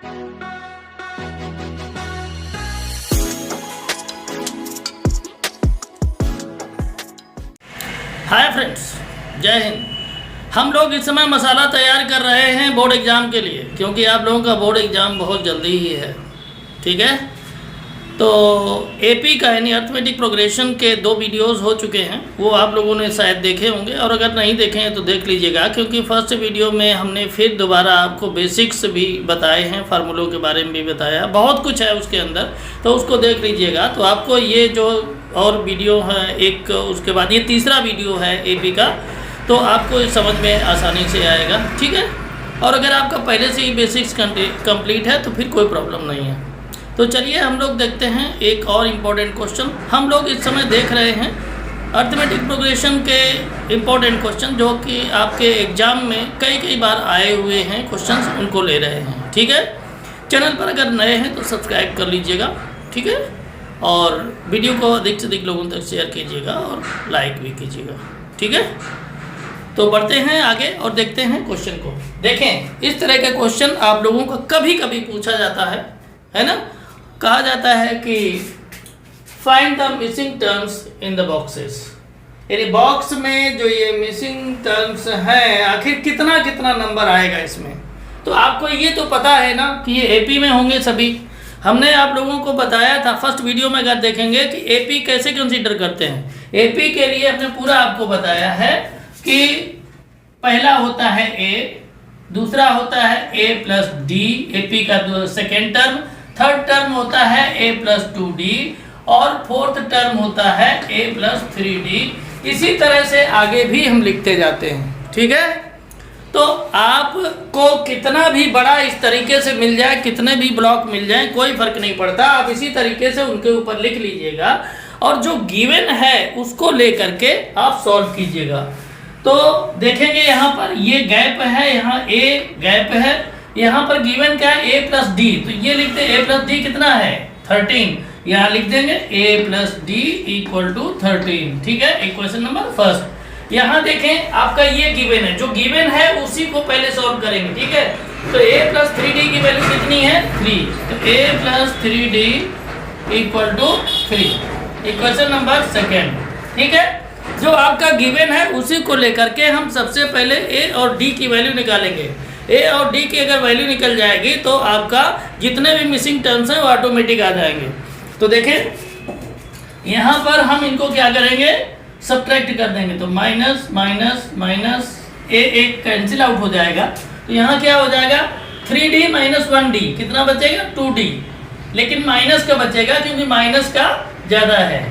Hi friends, जय हिंद। हम लोग इस समय मसाला तैयार कर रहे हैं बोर्ड एग्ज़ाम के लिए, क्योंकि आप लोगों का बोर्ड एग्ज़ाम बहुत जल्दी ही है। ठीक है, तो एपी का यानी अर्थमेटिक प्रोग्रेशन के 2 वीडियोस हो चुके हैं, वो आप लोगों ने शायद देखे होंगे, और अगर नहीं देखे हैं तो देख लीजिएगा, क्योंकि फर्स्ट वीडियो में हमने फिर दोबारा आपको बेसिक्स भी बताए हैं, फार्मूलों के बारे में भी बताया, बहुत कुछ है उसके अंदर, तो उसको देख लीजिएगा। तो आपको ये जो और वीडियो है एक, उसके बाद ये तीसरा वीडियो है एपी का, तो आपको समझ में आसानी से आएगा। ठीक है, और अगर आपका पहले से ही बेसिक्स कंप्लीट है तो फिर कोई प्रॉब्लम नहीं है। तो चलिए हम लोग देखते हैं एक और इम्पोर्टेंट क्वेश्चन। हम लोग इस समय देख रहे हैं अर्थमेटिक प्रोग्रेशन के इम्पोर्टेंट क्वेश्चन, जो कि आपके एग्ज़ाम में कई बार आए हुए हैं क्वेश्चंस, उनको ले रहे हैं। ठीक है, चैनल पर अगर नए हैं तो सब्सक्राइब कर लीजिएगा। ठीक है, और वीडियो को अधिक से अधिक लोगों तक शेयर कीजिएगा और लाइक भी कीजिएगा। ठीक है, तो बढ़ते हैं आगे और देखते हैं क्वेश्चन को। देखें, इस तरह का क्वेश्चन आप लोगों को कभी कभी पूछा जाता है ना। कहा जाता है कि find the missing terms in the boxes, यानी बॉक्स में जो ये मिसिंग टर्म्स है, आखिर कितना कितना नंबर आएगा इसमें। तो आपको ये तो पता है ना कि ये एपी में होंगे सभी। हमने आप लोगों को बताया था फर्स्ट वीडियो में, अगर देखेंगे कि एपी कैसे कंसीडर करते हैं। एपी के लिए हमने पूरा आपको बताया है कि पहला होता है ए, दूसरा होता है ए प्लस डी, एपी का सेकेंड टर्म, थर्ड टर्म होता है ए प्लस 2d, और फोर्थ टर्म होता है ए प्लस 3d। इसी तरह से आगे भी हम लिखते जाते हैं। ठीक है, तो आपको कितना भी बड़ा इस तरीके से मिल जाए, कितने भी ब्लॉक मिल जाए, कोई फर्क नहीं पड़ता, आप इसी तरीके से उनके ऊपर लिख लीजिएगा, और जो गिवन है उसको लेकर के आप सॉल्व कीजिएगा। तो देखेंगे यहाँ पर ये गैप है, यहाँ ए गैप है, यहाँ पर गिवन क्या है, ए प्लस डी, तो ये लिखते हैं ए प्लस डी कितना है 13, यहाँ लिख देंगे ए प्लस डी इक्वल टू 13। ठीक है, इक्वेशन नंबर फर्स्ट। यहाँ देखें आपका ये गिवन है, जो गिवन है उसी को पहले सॉल्व करेंगे। ठीक है, तो a प्लस 3d की वैल्यू कितनी है 3, तो a plus 3d equal to 3, equation number second. ठीक है, जो आपका गिवन है उसी को लेकर के हम सबसे पहले a और d की वैल्यू निकालेंगे। a और d की अगर वैल्यू निकल जाएगी तो आपका जितने भी मिसिंग टर्म्स हैं वो ऑटोमेटिक आ जाएंगे। तो देखें यहाँ पर हम इनको क्या करेंगे, सब्ट्रैक्ट कर देंगे, तो माइनस माइनस माइनस ए एक कैंसिल आउट हो जाएगा, तो यहाँ क्या हो जाएगा 3d माइनस 1d, कितना बचेगा 2d, लेकिन माइनस का बचेगा क्योंकि माइनस का ज़्यादा है।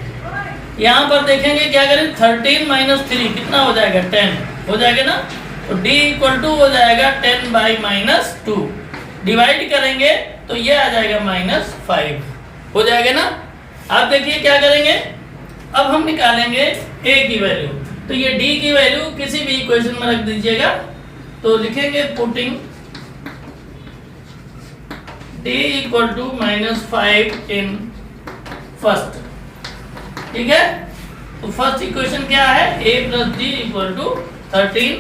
यहाँ पर देखेंगे क्या करें, 13 माइनस 3 कितना हो जाएगा 10 हो जाएगा ना, तो d इक्वल टू हो जाएगा 10 बाई माइनस 2, डिवाइड करेंगे तो ये आ जाएगा -5 हो जाएगा ना। आप देखिए क्या करेंगे, अब हम निकालेंगे a की वैल्यू, तो ये d की वैल्यू किसी भी इक्वेशन में रख दीजिएगा, तो लिखेंगे putting d equal to -5 in first. ठीक है, तो फर्स्ट इक्वेशन क्या है, a plus D equal to 13,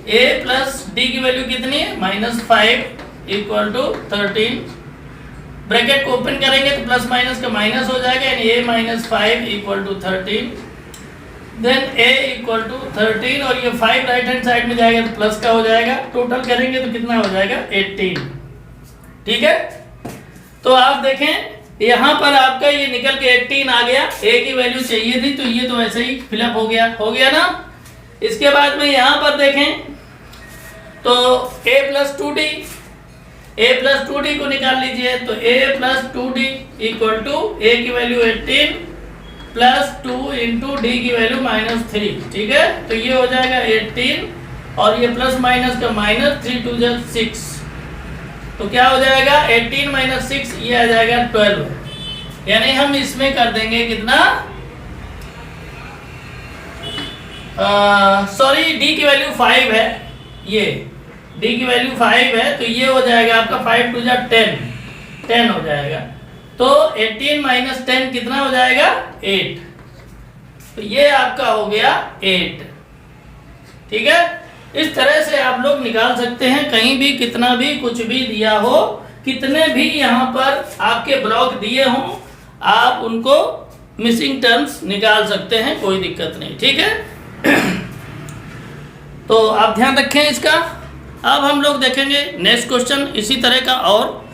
a plus D की वैल्यू कितनी है -5 इक्वल टू 13, ब्रैकेट को ओपन करेंगे तो प्लस माइनस का माइनस हो जाएगा, यानी a minus 5 equal to 13, then a equal to 13, और ये 5 राइट हैंड साइड में जाएगा तो प्लस का हो जाएगा, टोटल करेंगे तो कितना हो जाएगा 18। ठीक है, तो आप देखें यहाँ पर आपका ये निकल के 18 आ गया, a की वैल्यू चाहिए थी, तो ये तो ऐसे ही फिलअप हो गया ना। इसके बाद में यहाँ पर देखें तो a प्लस 2d को निकाल लीजिए, तो a plus 2d equal to a की वैल्यू 18 प्लस 2 इंटू डी की वैल्यू -3। ठीक है, तो ये हो जाएगा 18, और ये प्लस माइनस का माइनस, 3 2 जा 6, तो क्या हो जाएगा 18 माइनस 6, ये आ जाएगा 12, यानी हम इसमें कर देंगे कितना, सॉरी d की वैल्यू 5 है, ये d की वैल्यू 5 है, तो ये हो जाएगा आपका 5 2 जा 10 हो जाएगा, तो 18 माइनस 10 कितना हो जाएगा 8, तो ये आपका हो गया 8। ठीक है, इस तरह से आप लोग निकाल सकते हैं, कहीं भी कितना भी कुछ भी दिया हो कितने भी यहाँ पर आपके ब्लॉक दिए हों आप उनको मिसिंग टर्म्स निकाल सकते हैं, कोई दिक्कत नहीं, ठीक है। तो आप ध्यान रखें इसका। अब हम लोग देखेंगे नेक्स्ट क्वेश्चन इसी तरह का, और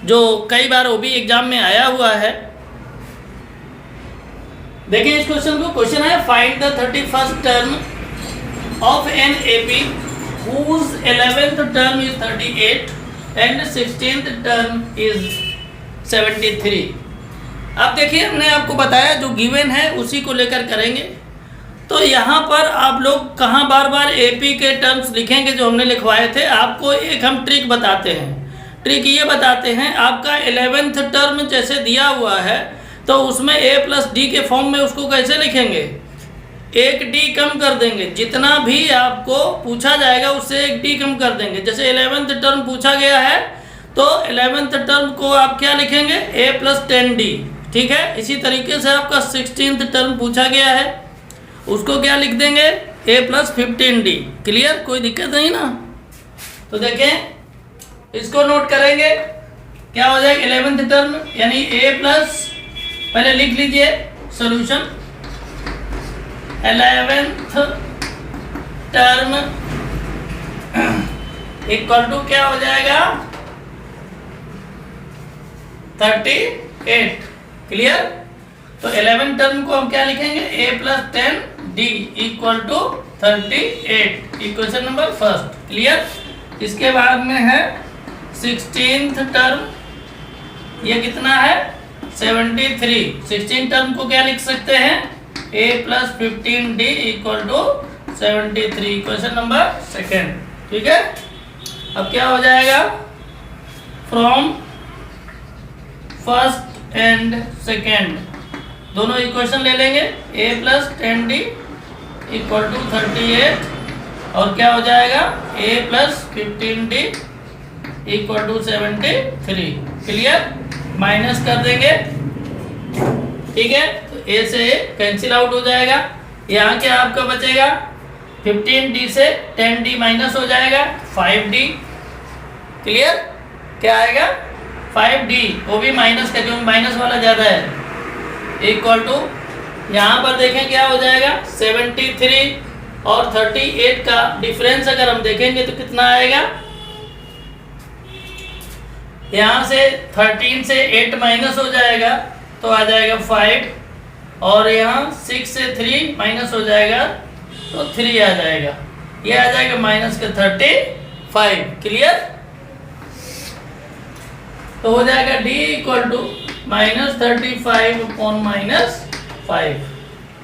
जो कई बार ओबी एग्जाम में आया हुआ है। देखिए इस क्वेश्चन को, क्वेश्चन है find the 31st term of an AP whose 11th term is 38 and 16th term is 73। अब देखिए हमने आपको बताया जो गिवन है उसी को लेकर करेंगे। तो यहाँ पर आप लोग कहाँ बार बार एपी के टर्म्स लिखेंगे जो हमने लिखवाए थे। आपको एक हम ट्रिक बताते हैं। ट्रिक ये बताते हैं, आपका 11th टर्म जैसे दिया हुआ है तो उसमें a प्लस डी के फॉर्म में उसको कैसे लिखेंगे, एक डी कम कर देंगे। जितना भी आपको पूछा जाएगा उससे एक डी कम कर देंगे। जैसे 11th टर्म पूछा गया है तो 11th टर्म को आप क्या लिखेंगे, a प्लस 10d, ठीक है। इसी तरीके से आपका 16th टर्म पूछा गया है उसको क्या लिख देंगे, a प्लस 15d। क्लियर, कोई दिक्कत नहीं ना। तो देखें इसको नोट करेंगे, क्या हो जाएगा 11th टर्म यानी a प्लस, पहले लिख लीजिए solution, 11th term equal to क्या हो जाएगा 38। क्लियर। तो 11 टर्म को हम क्या लिखेंगे, a plus 10d equal to 38, equation number first. Clear. इसके बाद में है 16th टर्म, ये कितना है 73। 16 टर्म को क्या लिख सकते हैं, a plus 15d equal to 73, equation number second. ठीक है। अब क्या हो जाएगा, फ्रॉम फर्स्ट एंड सेकेंड दोनों इक्वेशन ले लेंगे, a plus 10d equal to 38 और क्या हो जाएगा a plus 15d equal to 73। Clear. Minus कर देंगे, ठीक है। तो a से a कैंसिल आउट हो जाएगा। यहाँ क्या आपका बचेगा, 15d से 10d माइनस हो जाएगा 5d। क्लियर। क्या आएगा 5d, वो भी माइनस का, क्योंकि माइनस वाला ज़्यादा है, इक्वल टू यहाँ पर देखें क्या हो जाएगा 73 और 38 का डिफरेंस अगर हम देखेंगे तो कितना आएगा, यहाँ से 13 से 8 माइनस हो जाएगा तो आ जाएगा 5 और यहाँ 6 से 3 माइनस हो जाएगा तो 3 आ जाएगा। ये आ जाएगा माइनस का 35। क्लियर। तो हो जाएगा d equal to minus 35 upon minus 5।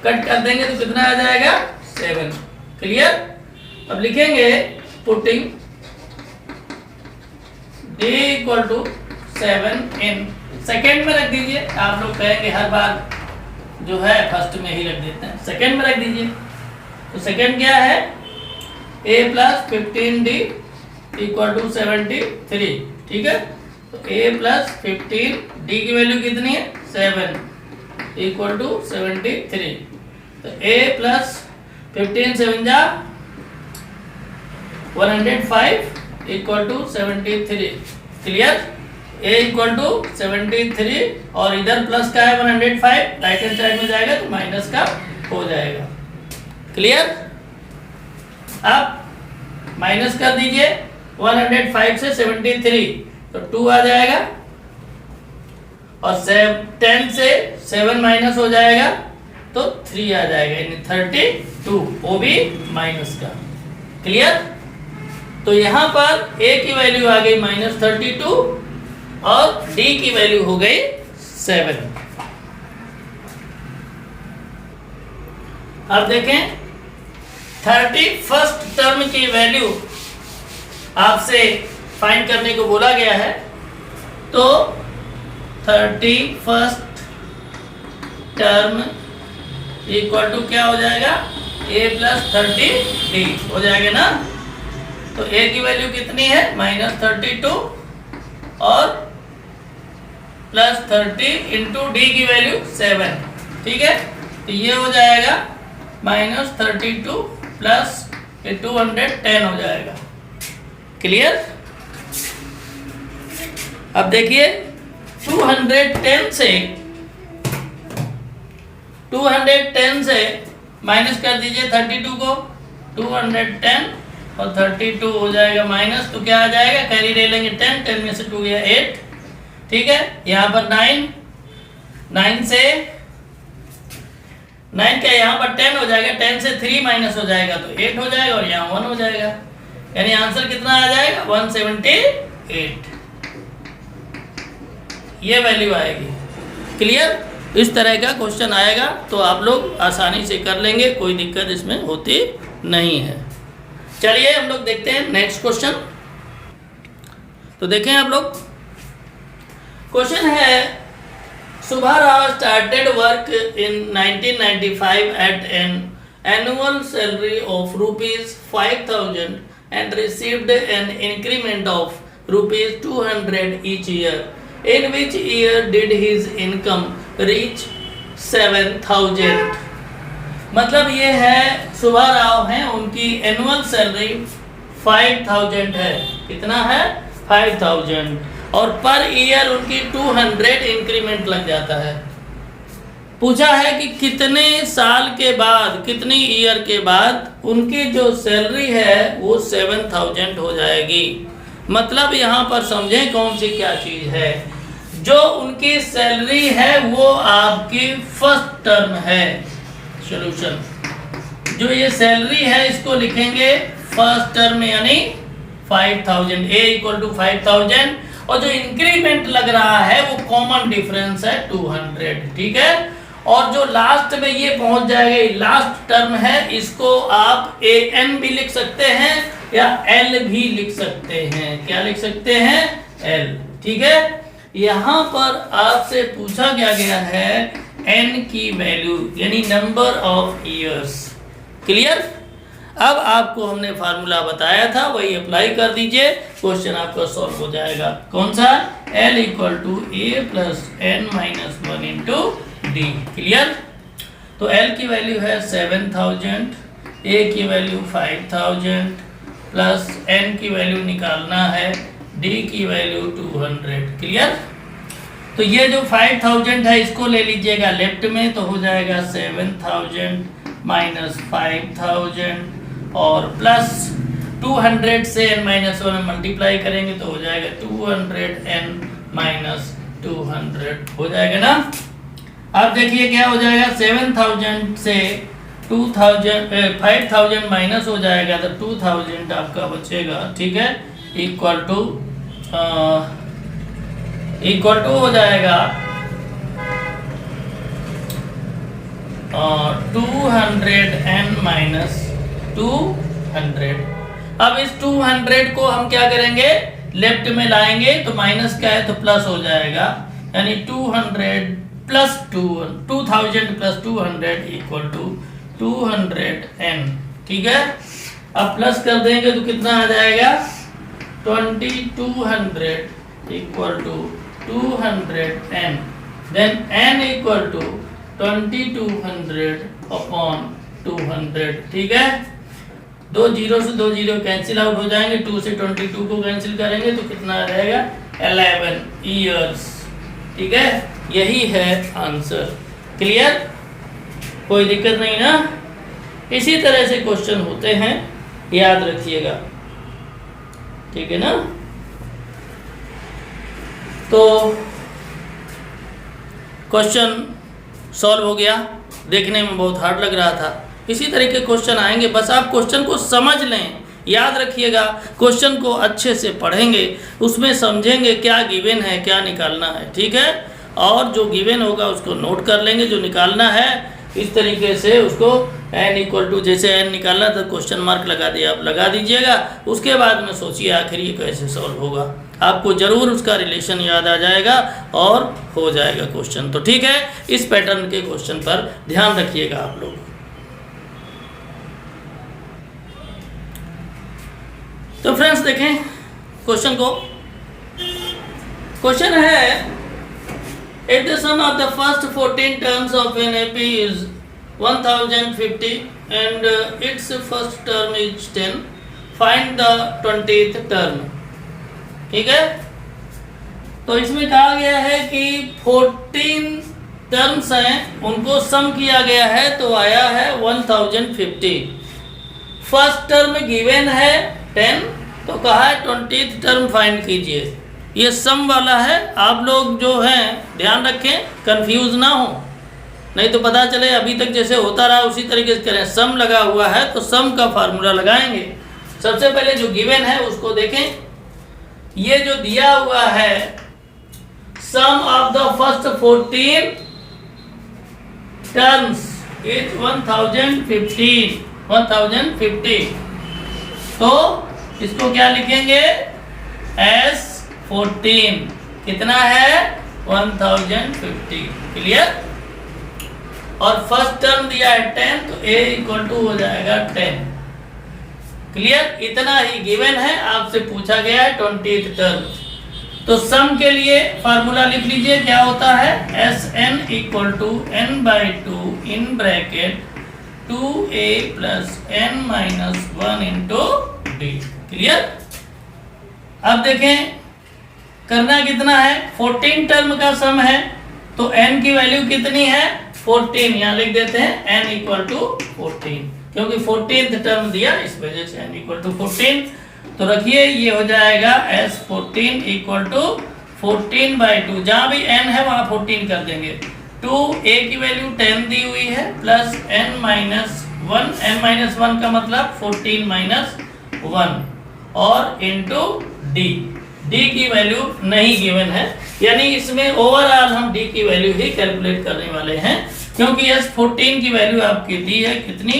Cut कर देंगे तो कितना आ जाएगा 7। क्लियर। अब लिखेंगे putting d equal to 7 in second में रख दीजिए। आप लोग कहेंगे हर बार जो है फर्स्ट में ही रख देते हैं, सेकेंड में रख दीजिए। तो सेकेंड क्या है, a plus 15d equal to 73। ठीक है। तो a प्लस 15d की वैल्यू कितनी है 7 इक्वल टू 73। तो a प्लस 15 7 जा 105 equal to 73। Clear. a equal to 73 और इधर प्लस का है 105, राइट हैंड साइड में जाएगा तो माइनस का हो जाएगा। क्लियर। अब माइनस कर दीजिए 105 से 73 तो 2 आ जाएगा और 10 से 7 माइनस हो जाएगा तो 3 आ जाएगा, यानी 32, वो भी माइनस का। क्लियर। तो यहाँ पर a की वैल्यू आ गई -32 और d की वैल्यू हो गई 7। अब देखें 31st टर्म की वैल्यू आपसे फाइंड करने को बोला गया है। तो 31st टर्म इक्वल टू क्या हो जाएगा, a प्लस 30d हो जाएगा ना। तो a की वैल्यू कितनी है -32 और प्लस 30 इंटू डी की वैल्यू 7। ठीक है। तो ये हो जाएगा -32 प्लस 210 हो जाएगा। क्लियर। अब देखिए 210 से माइनस कर दीजिए 32 को, 210 और 32 हो जाएगा माइनस, तो क्या आ जाएगा, कैरी ले लेंगे 10 में से 2 गया 8, ठीक है। यहाँ पर 9 से 9 क्या यहाँ पर 10 हो जाएगा, 10 से 3 माइनस हो जाएगा तो 8 हो जाएगा और यहाँ 1 हो जाएगा, यानी आंसर कितना आ जाएगा 178, ये वैल्यू आएगी। क्लियर? इस तरह का क्वेश्चन आएगा तो आप लोग आसानी से कर लेंगे, कोई दिक्कत इसमें होती नहीं है। चलिए हम लोग देखते हैं नेक्स्ट क्वेश्चन। तो देखें आप लोग, क्वेश्चन है Subbarao started work in 1995 at an annual salary of rupees 5,000 and received an increment of rupees 200 each year. In which year did his income reach 7,000? मतलब ये है सुब्बाराव हैं, उनकी एनुअल सैलरी 5,000 है। कितना है? 5,000, और पर ईयर उनकी 200 इंक्रीमेंट लग जाता है। पूछा है कि कितने साल के बाद, कितनी ईयर के बाद उनकी जो सैलरी है वो 7,000 हो जाएगी। मतलब यहाँ पर समझें कौन सी क्या चीज़ है। जो उनकी सैलरी है वो आपकी फर्स्ट टर्म है। सॉल्यूशन, जो ये सैलरी है इसको लिखेंगे फर्स्ट टर्म यानी 5,000, A = 5,000, और जो इंक्रीमेंट लग रहा है वो कॉमन डिफरेंस है 200, ठीक है। और जो लास्ट में ये पहुंच जाएगा, लास्ट टर्म है, इसको आप AN भी लिख सकते हैं या L भी लिख सकते हैं। क्या लिख सकते हैं? L, ठीक है। यहाँ पर आपसे पूछा क्या गया है N की वैल्यू यानी नंबर ऑफ ईयर्स। क्लियर? अब आपको हमने फार्मूला बताया था वही अप्लाई कर दीजिए, क्वेश्चन आपका सॉल्व हो जाएगा। कौन सा? L = A + N - 1 × D। Clear? तो L की वैल्यू है 7,000, A की वैल्यू 5,000 प्लस N की वैल्यू निकालना है, D की वैल्यू 200। क्लियर? तो ये जो 5,000 है इसको ले लीजिएगा लेफ्ट में, तो हो जाएगा 7,000 - 5,000 और प्लस 200 से n - 1 मल्टीप्लाई करेंगे तो हो जाएगा 200n - 200 हो जाएगा ना। अब देखिए क्या हो जाएगा, 7,000 से 5,000 माइनस हो जाएगा तो 2,000 आपका बचेगा, ठीक है। इक्वल टू हो जाएगा 200n - 200। अब इस 200 को हम क्या करेंगे, लेफ्ट में लाएंगे तो माइनस क्या है तो प्लस हो जाएगा, यानी 200 + 2000 + 200 = 200n, ठीक है। अब प्लस कर देंगे तो कितना आ जाएगा, 2200 = 200n, then n = 2200/200, ठीक है। 2 0 से 2 0 कैंसिल आउट हो जाएंगे, 2 से 22 को कैंसिल करेंगे तो कितना रहेगा 11 ईयर्स, ठीक है। यही है आंसर। क्लियर? कोई दिक्कत नहीं ना। इसी तरह से क्वेश्चन होते हैं, याद रखिएगा, ठीक है ना। तो क्वेश्चन सॉल्व हो गया, देखने में बहुत हार्ड लग रहा था। इसी तरह के क्वेश्चन आएंगे, बस आप क्वेश्चन को समझ लें, याद रखिएगा। क्वेश्चन को अच्छे से पढ़ेंगे, उसमें समझेंगे क्या गिवन है, क्या निकालना है, ठीक है। और जो गिवन होगा उसको नोट कर लेंगे, जो निकालना है इस तरीके से उसको n = जैसे n निकालना था क्वेश्चन मार्क लगा दिया, आप लगा दीजिएगा। उसके बाद में सोचिए आखिर ये कैसे सॉल्व होगा, आपको ज़रूर उसका रिलेशन याद आ जाएगा और हो जाएगा क्वेश्चन। तो ठीक है, इस पैटर्न के क्वेश्चन पर ध्यान रखिएगा आप लोग। तो फ्रेंड्स देखें क्वेश्चन को। क्वेश्चन है, if the sum of the first 14 terms of an AP is 1050 and its first term is 10, find the 20th term। ठीक है, तो इसमें कहा गया है कि 14 टर्म्स हैं, उनको सम किया गया है तो आया है 1050। फर्स्ट टर्म गिवन है 10, तो कहा है 20th टर्म फाइंड कीजिए। ये सम वाला है, आप लोग जो हैं ध्यान रखें, कंफ्यूज ना हो, नहीं तो पता चले अभी तक जैसे होता रहा उसी तरीके से करें। सम लगा हुआ है तो सम का फार्मूला लगाएंगे। सबसे पहले जो गिवन है उसको देखें। ये जो दिया हुआ है sum of the first 14 terms is 1050। तो इसको क्या लिखेंगे? एस 14 कितना है? 1050। क्लियर? और फर्स्ट टर्म दिया है 10, तो a इक्वल टू हो जाएगा 10। क्लियर? इतना ही गिवन है, आपसे पूछा गया है 20th टर्म। तो सम के लिए फार्मूला लिख लीजिए, क्या होता है? S N equal to n by 2 in bracket 2a plus n minus 1 into D. Clear? अब देखें करना कितना है? 14 टर्म का सम है, तो n की वैल्यू कितनी है? 14। यहाँ लिख देते हैं n इक्वल टू 14, क्योंकि 14th टर्म दिया इस वजह से n इक्वल टू 14। तो रखिए ये हो जाएगा s 14 इक्वल टू 14 बाई 2, जहाँ भी n है वहाँ 14 कर देंगे। 2a की वैल्यू 10 दी हुई है plus n minus 1, n minus 1 का मतलब 14 माइनस 1 और इंटू डी। डी की वैल्यू नहीं गिवन है, यानी इसमें ओवरऑल हम डी की वैल्यू ही कैलकुलेट करने वाले हैं, क्योंकि एस 14 की वैल्यू आपकी दी है कितनी?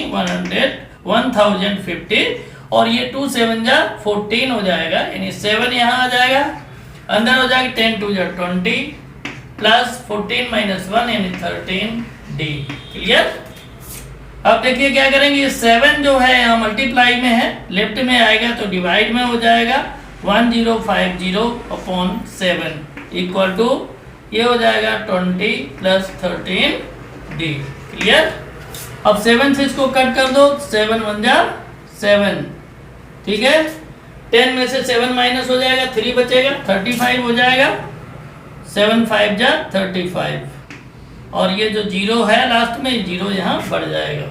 1050, और ये 2 7 जा 14 हो जाएगा, यानी 7 यहाँ आ जाएगा, अंदर हो जाएगा 10 2 जा 20 प्लस 14 माइनस 1 यानी 13 डी। क्लियर? अब देखिए क्या करेंगे, 7 जो है यहाँ मल्टीप्लाई में है, लेफ्ट में आएगा तो डिवाइड में हो जाएगा। 1050 अपॉन 7 इक्वल टू ये हो जाएगा 20 प्लस 13 डी। क्लियर? अब 7 से इसको कट कर दो, 7 1 जा 7, ठीक है। 10 में से 7 माइनस हो जाएगा, 3 बचेगा, 35 हो जाएगा, 7 5 जा 35, और ये जो 0 है लास्ट में, 0 यहाँ बढ़ जाएगा,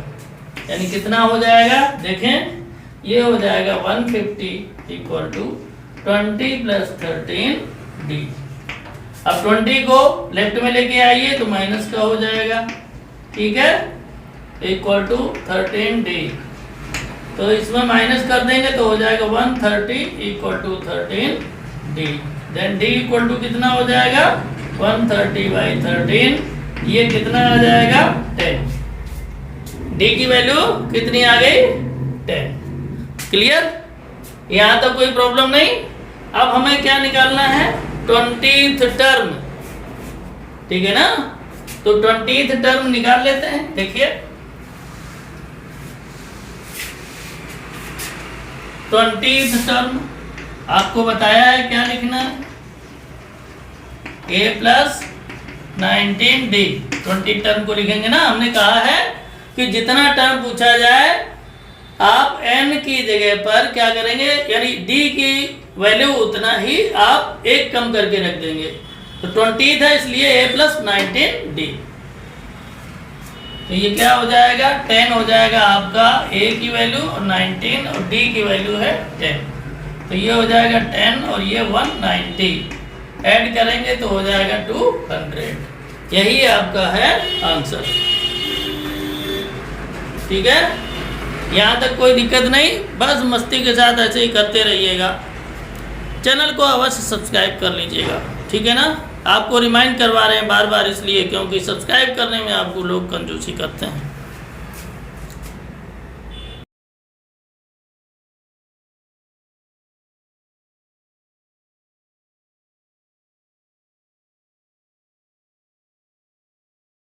यानी कितना हो जाएगा? देखें ये हो जाएगा 150 इक्वल टू 20 प्लस 13 डी। अब 20 को लेफ्ट में लेके आइए तो माइनस का हो जाएगा, ठीक है, इक्वल टू 13 डी। तो इसमें माइनस कर देंगे तो हो जाएगा 130 equal to 13 D. Then D equal to कितना हो जाएगा? 130 बाई 13, ये कितना आ जाएगा? 10। डी की वैल्यू कितनी आ गई? 10। क्लियर? यहाँ तक कोई प्रॉब्लम नहीं। अब हमें क्या निकालना है? 20th टर्म, ठीक है ना। तो 20th टर्म निकाल लेते हैं। देखिए 20th टर्म आपको बताया है क्या लिखना है? a plus 19 D. 20 टर्म को लिखेंगे ना, हमने कहा है कि जितना टर्म पूछा जाए आप n की जगह पर क्या करेंगे, यानी d की वैल्यू उतना ही आप एक कम करके रख देंगे। तो 20 था इसलिए a प्लस 19 डी। तो ये क्या हो जाएगा? 10 हो जाएगा आपका a की वैल्यू, और 19 और d की वैल्यू है 10। तो ये हो जाएगा 10 और ये 190, ऐड करेंगे तो हो जाएगा 200। यही आपका है आंसर, ठीक है। यहाँ तक कोई दिक्कत नहीं, बस मस्ती के साथ ऐसे ही करते रहिएगा। चैनल को अवश्य सब्सक्राइब कर लीजिएगा, ठीक है ना। आपको रिमाइंड करवा रहे हैं बार बार इसलिए क्योंकि सब्सक्राइब करने में आपको लोग कंजूसी करते हैं।